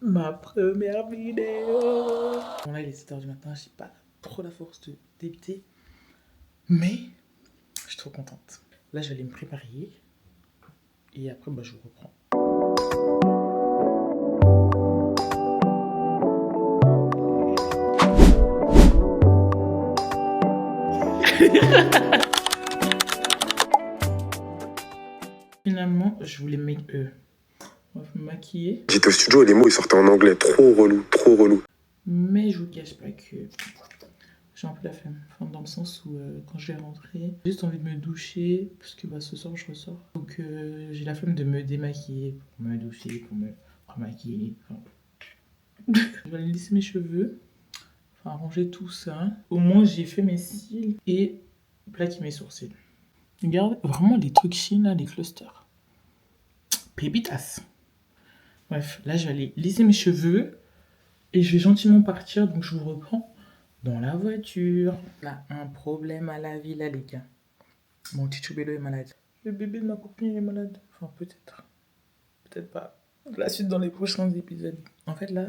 Ma première vidéo. Bon là il est 7h du matin, j'ai pas trop la force de débiter. Mais je suis trop contente. Là je vais aller me préparer. Et après bah, je vous reprends. Finalement je voulais me maquiller. J'étais au studio et les mots ils sortaient en anglais. Trop relou, trop relou. Mais je vous cache pas que j'ai un peu la flemme. Enfin, dans le sens où quand je vais rentrer, j'ai juste envie de me doucher. Parce que bah, ce soir je ressors. Donc j'ai la flemme de me démaquiller. Pour me doucher, pour me remaquiller. Enfin... je vais aller lisser mes cheveux. Enfin ranger tout ça. Au moins j'ai fait mes cils et plaquer mes sourcils. Regarde vraiment les trucs chines là, les clusters. Pépitas. Bref, là je vais aller lisser mes cheveux. Et je vais gentiment partir, donc je vous reprends dans la voiture. Là, un problème à la vie là les gars. Mon petit Bello est malade. Le bébé de ma copine est malade. Enfin peut-être. Peut-être pas. La suite dans les prochains épisodes. En fait là,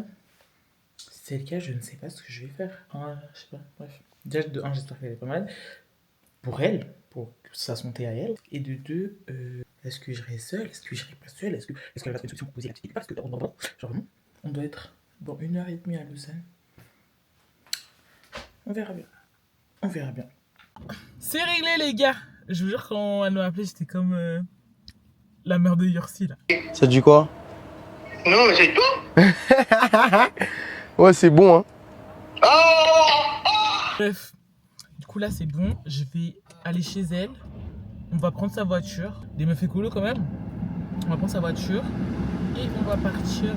si c'est le cas, je ne sais pas ce que je vais faire. Enfin, je sais pas, bref. Déjà de 1, j'espère qu'elle est pas malade. Pour elle, pour sa santé à elle. Et de 2, est-ce que j'irai seule? Est-ce que j'irai pas seule? Est-ce qu'elle va trouver une solution pour poser la petite équipe? Parce que genre vraiment, on doit être dans 1h30 à Lausanne. On verra bien. On verra bien. C'est réglé les gars. Je vous jure quand elle m'a appelé, j'étais comme la mère de Yorsi là. Ça dit quoi? Non, mais c'est tout. Ouais, c'est bon, hein. Bref, du coup là c'est bon. Je vais aller chez elle. On va prendre sa voiture. Des meufs écolo quand même. On va prendre sa voiture. Et on va partir.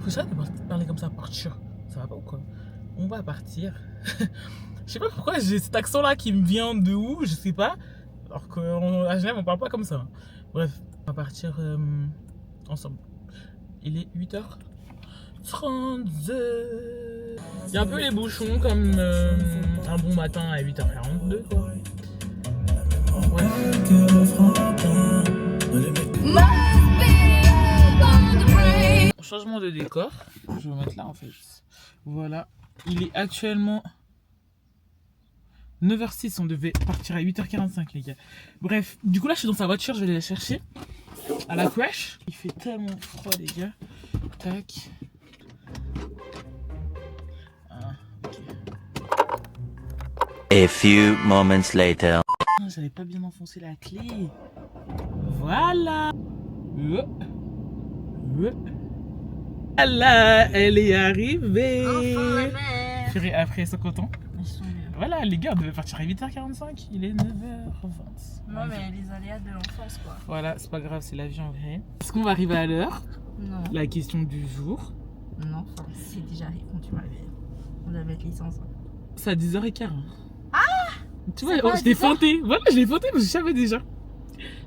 Faut ça de parler comme ça, partir. Ça va pas ou quoi? On va partir. Je sais pas pourquoi j'ai cet accent là qui me vient de où, je sais pas. Alors qu'à Genève on parle pas comme ça. Bref, on va partir ensemble. Il est 8h32. Il y a un peu les bouchons comme un bon matin à 8h42 quoi. Ouais. Changement de décor. Je vais mettre là en fait. Voilà. Il est actuellement 9h06. On devait partir à 8h45 les gars. Bref. Du coup là je suis dans sa voiture. Je vais aller la chercher. À la crèche. Il fait tellement froid les gars. Tac. Ah, ok. A few moments later. J'avais pas bien enfoncé la clé. Voilà. Voilà, elle est arrivée. Enfin la mère. Chérie, après 50 ans. Voilà, les gars, on devait partir à 8h45. Il est 9h20. Non, mais les aléas de l'enfance, quoi. Voilà, c'est pas grave, c'est la vie en vrai. Est-ce qu'on va arriver à l'heure? Non. La question du jour. Non, c'est déjà répondu, tu m'avais. On avait être licence. C'est à 10h15. Ah! Tu vois, je t'ai feinté. Voilà, je l'ai feinté parce que je savais déjà.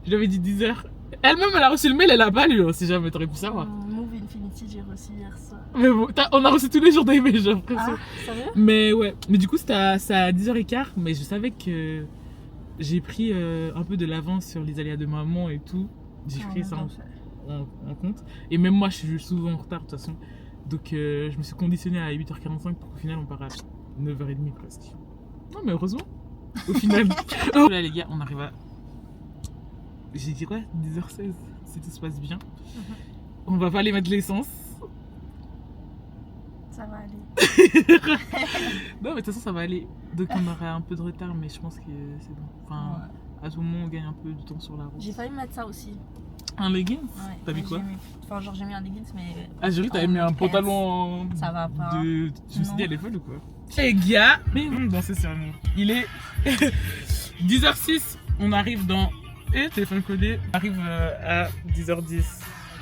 Je lui avais dit 10h. Elle-même, elle a reçu le mail, elle a pas lu. Si jamais, t'aurais pu savoir. Move Infinity, j'ai reçu hier soir. Mais bon, on a reçu tous les jours des mails, j'ai l'impression. Ah, sérieux? Mais ouais, mais du coup, c'est à 10h15. Mais je savais que j'ai pris un peu de l'avance sur les aléas de maman et tout. J'ai pris ça en compte. Et même moi, je suis souvent en retard de toute façon. Donc, je me suis conditionné à 8h45 pour qu'au final, on part à 9h30 presque. Non, mais heureusement, au final. Là, les gars, on arrive à. J'ai dit quoi? 10h16, si tout se passe bien. On va pas aller mettre l'essence. Ça va aller. Non, mais de toute façon, ça va aller. Donc, on aura un peu de retard, mais je pense que c'est bon. Enfin, à tout moment, on gagne un peu de temps sur la route. J'ai failli mettre ça aussi. Un leggings? Ouais. T'as mis quoi? Enfin, genre, j'ai mis un leggings, mais. Ah, j'ai vu que t'avais mis un pantalon. Ça va pas. Je me suis dit, elle est folle ou quoi? Les gars, mais on danser sur nous. Il est 10h06. On arrive dans. Et téléphone codé. On arrive à 10h10.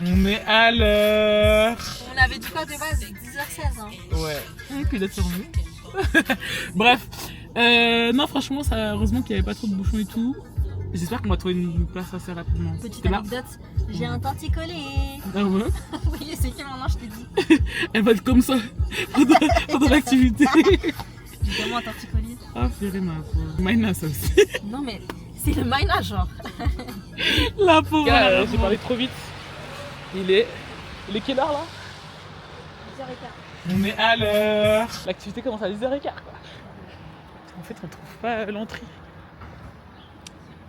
On est à l'heure. On avait dit quoi de base? 10h16, hein. Ouais. Et puis là sur nous. Bref. Non, franchement, ça, heureusement qu'il n'y avait pas trop de bouchons et tout. J'espère qu'on va trouver une place assez rapidement. Petite anecdote, j'ai un torticolis. Ah ouais? Vous voyez, c'est qui maintenant, je t'ai dit. Elle va être comme ça pendant l'activité. J'ai tellement un torticolis. Ah, purée, ma pauvre. Maïna, ça aussi. Non, mais c'est le Maïna, genre. La pauvre. J'ai parlé trop vite. Il est Il est quelle heure là? 10h15. On est à l'heure. L'activité commence à 10h15 quoi. En fait on trouve pas l'entrée.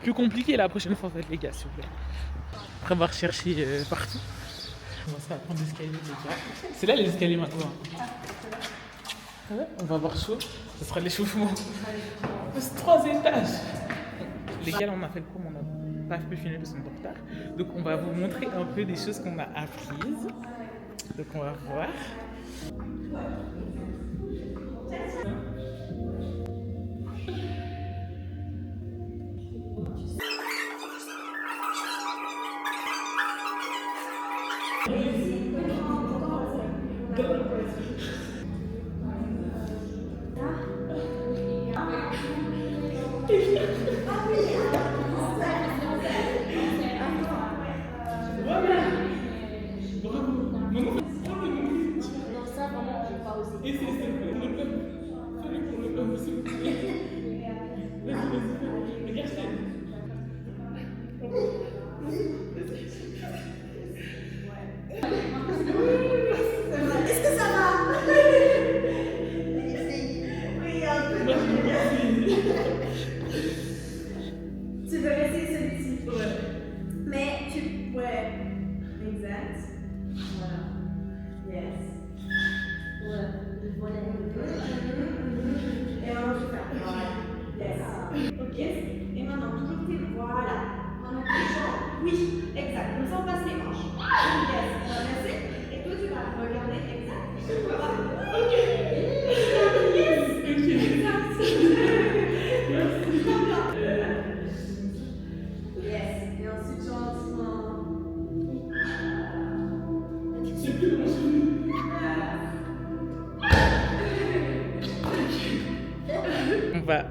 Plus compliqué la prochaine fois les gars s'il vous plaît. Après on va rechercher partout. On va se prendre l'escalier les gars. C'est là les escaliers maintenant. Ouais, on va avoir chaud. Ce sera l'échauffement. C'est 3 étages. Les gars, là, on a fait le cours, mais on n'a pas pu filmer parce qu'on est en retard. Donc, on va vous montrer un peu des choses qu'on a apprises. Donc, on va voir. Tu veux laisser celui-ci. Ouais. Mais tu. Ouais. Exact. Voilà. Yes. Ouais. Voilà. Et maintenant tu fais. Voilà. Yes. Ok. Et maintenant toujours tes. Voilà. Maintenant tes jambes. Oui. Exact. Comme ça on passe les manches. Yes. On va passer. Et toi tu vas regarder. Exact. Voilà. Ok. Yes. Ok. Exact. Yes, et ensuite gentiment.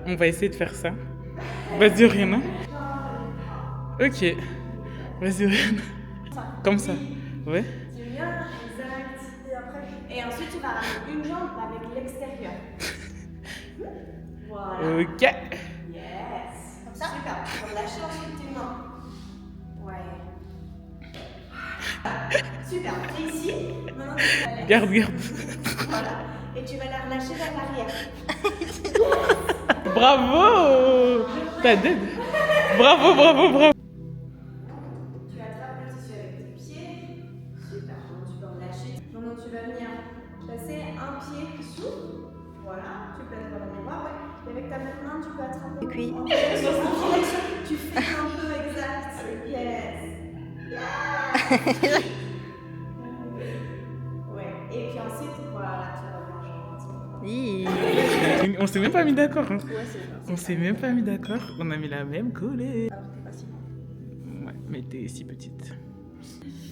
On va essayer de faire ça. Vas-y, Rien. Ok. Vas-y, Rien. Comme ça. Ouais. Tu viens, exact. Et après. Et ensuite tu vas ramener une jambe avec l'extérieur. Voilà. Ok. Yes. Comme ça. Super. Tu vas lâcher ensuite tes mains. Ouais. Super. Et ici, maintenant tu vas la Garde. Voilà. Et tu vas la relâcher vers l'arrière. Bravo. T'as dead. Bravo. Tu attrapes le tissu avec tes pieds. Super. Maintenant tu peux relâcher. Maintenant tu vas venir passer un pied qui s'ouvre. Voilà. Tu places dans le miroir. Ouais. Et avec ta même main, tu peux attraper. Oui. Tu fais un peu exact. Yes. Ouais. Et puis ensuite, voilà, tu vas manger. On s'est même pas mis d'accord. Hein. Ouais, c'est ça. On s'est même pas mis d'accord. On a mis la même collée. Alors t'es pas si bon. Ouais, mais t'es si petite.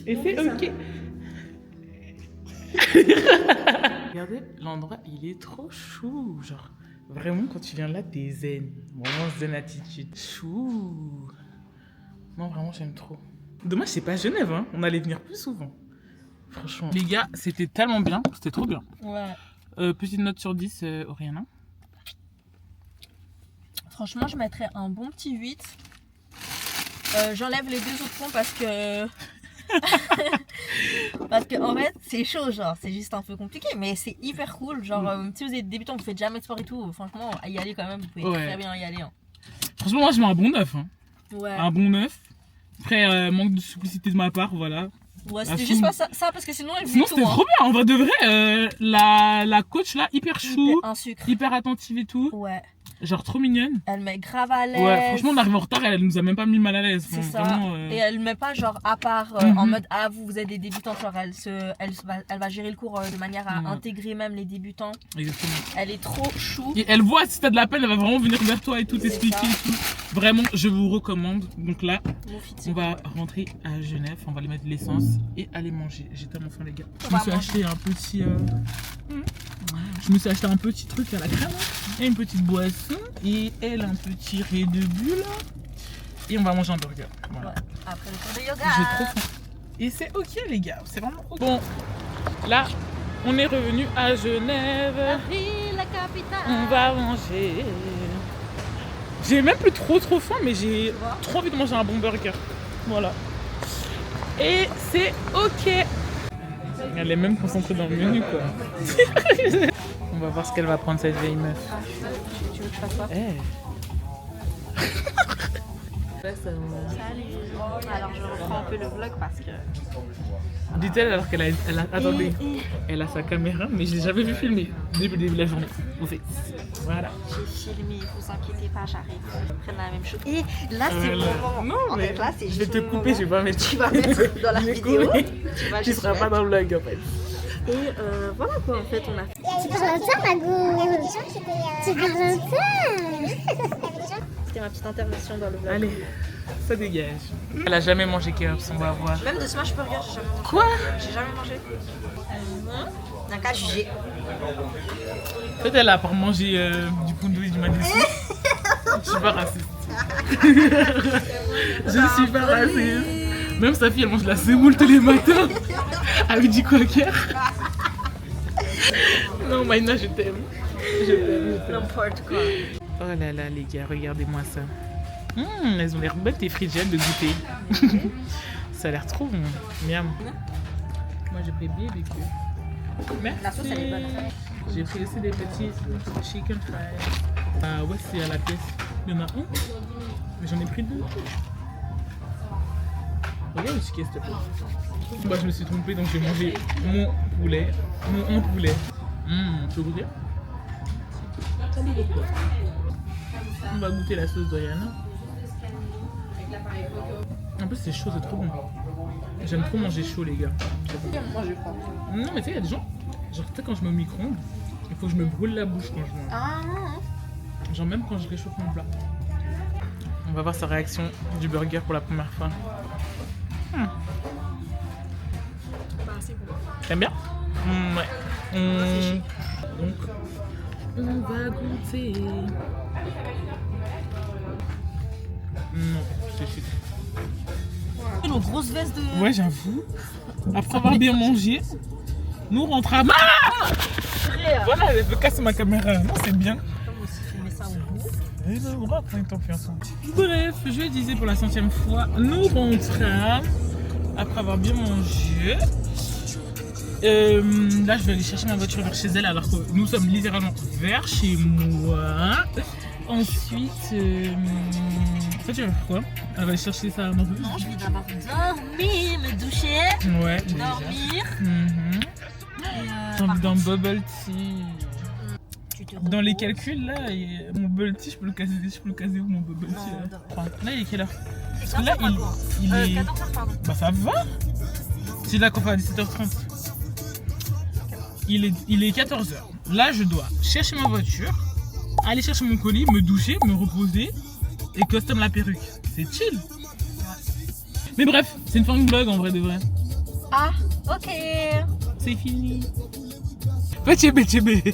Et c'est ok. Regardez, l'endroit il est trop chou. Genre, vraiment, quand tu viens là, t'es zen. Vraiment zen attitude. Chou. Non, vraiment, j'aime trop. Dommage, c'est pas Genève, hein. On allait venir plus souvent. Franchement. Les gars, c'était tellement bien. C'était trop bien. Ouais. Petite note sur 10, Oriana. Franchement, je mettrais un bon petit 8. J'enlève les 2 autres points parce que. Parce que en fait, c'est chaud, genre, c'est juste un peu compliqué, mais c'est hyper cool. Genre, si vous êtes débutant, vous faites jamais de sport et tout, franchement, à y aller quand même, vous pouvez très bien y aller. Hein. Franchement, moi, je mets un bon 9. Hein. Ouais. Un bon 9. Après, manque de simplicité de ma part, voilà. Ouais, c'était juste pas ça, parce que sinon, elle Sinon, tout, c'était trop bien. En vrai de vrai, la coach là, hyper chou, un sucre. hyper attentive et tout. Ouais. Genre trop mignonne. Elle met grave à l'aise. Ouais, franchement, on arrive en retard, elle nous a même pas mis mal à l'aise. C'est Bon, ça. vraiment, Et elle met pas genre à part en mode ah vous êtes des débutants, genre elle va gérer le cours de manière à intégrer même les débutants. Exactement. Elle est trop chou. Et elle voit si t'as de la peine, elle va vraiment venir vers toi et tout t'expliquer et tout. Vraiment, je vous recommande. Donc là, on va rentrer à Genève, on va aller mettre de l'essence et aller manger. J'ai tellement faim les gars. Je me suis acheté un petit je me suis acheté un petit truc à la crème et une petite boisson et elle un petit Red Bull et on va manger un burger. Voilà. Ouais. Après le cours de yoga. J'ai trop faim. Et c'est ok les gars, c'est vraiment ok. Bon, là, on est revenu à Genève. Paris, la capitale. On va manger. J'ai même plus trop faim, mais j'ai trop envie de manger un bon burger. Voilà. Et c'est ok. Elle est même concentrée dans le menu, quoi. On va voir ce qu'elle va prendre, cette vieille meuf. Tu veux que je fasse quoi? Salut. Alors je reprends un peu le vlog parce que... Dit-elle alors qu'elle a... Attendez. Elle a sa caméra, mais je l'ai jamais vu filmer depuis le début de la journée. En fait, voilà. J'ai filmé, vous inquiétez pas, j'arrive. On prenne la même chose. Et là c'est Voilà. le moment. Non, En mais fait, là, c'est je vais juste te le couper, moment. je vais pas mettre. Tu vas mettre dans la Je vais vidéo. couper. Tu Tu seras pas dans le vlog, en fait. Et voilà quoi, en fait, on a... Tu parles de ça, Magou? Il y avait des gens qui étaient... Tu parles de ça? C'était ma petite intervention dans le vlog. Allez, ça dégage. Elle a jamais mangé Keops, on va voir. Même de Smash Burger, j'ai jamais mangé. Quoi? J'ai jamais mangé. D'un cas jugé. Peut-être elle a pas mangé du poundou et du madissi. Je suis pas raciste. Je suis pas raciste. Même sa fille, elle mange de la semoule tous les matins. Avec du quaker. Non, Maïna, je t'aime. Je t'aime. N'importe quoi. Oh là là, les gars, regardez-moi ça. Elles ont l'air belles, tes frites, j'ai hâte de goûter. Ça a l'air trop bon. Miam. Moi, j'ai pris bien des queues. Merci. La sauce, elle est bonne. J'ai pris aussi des petits chicken fries. Ah ouais, c'est à la pièce. Il y en a un. Mais j'en ai pris deux. Regarde le ticket, s'il te plaît. Moi, je me suis trompée, donc j'ai mangé mon poulet. Mon poulet. Tu veux goûter? On va goûter la sauce Diana. En plus, c'est chaud, c'est trop bon. J'aime trop manger chaud, les gars. Moi, je crois. Non, mais tu sais, il y a des gens. Genre, tu sais, quand je mets au micro-ondes, il faut que je me brûle la bouche quand je mange. Ah non. Genre, même quand je réchauffe mon plat. On va voir sa réaction du burger pour la première fois. T'aimes bien? Ouais. Donc, on va goûter. Non, c'est shit. Une grosse veste de... Ouais, j'avoue. Après avoir bien mangé, nous rentrons à... Voilà, elle veut casser ma caméra. Non, c'est bien. Bref, je disais pour la 100e fois, nous rentrons après avoir bien mangé. Là, je vais aller chercher ma voiture vers chez elle alors que nous sommes littéralement vers chez moi. Ensuite, toi, tu vas faire quoi? Elle va aller chercher sa maman. Non, je vais d'abord dormir, me doucher, Ouais, dormir. J'ai envie d'un bubble tea. Tu te Dans les reposes. calculs là, mon bubble tea, je peux le caser où mon bubble tea là? Enfin, là, il est quelle heure? Parce que là, il est. 14h, pardon. Bah ça va. C'est là qu'on fait à 17h30. Il est 14h. Là, je dois chercher ma voiture, aller chercher mon colis, me doucher, me reposer et custom la perruque. C'est chill. Mais bref, c'est une fin de vlog en vrai de vrai. Ah, ok. C'est fini. Tchébé.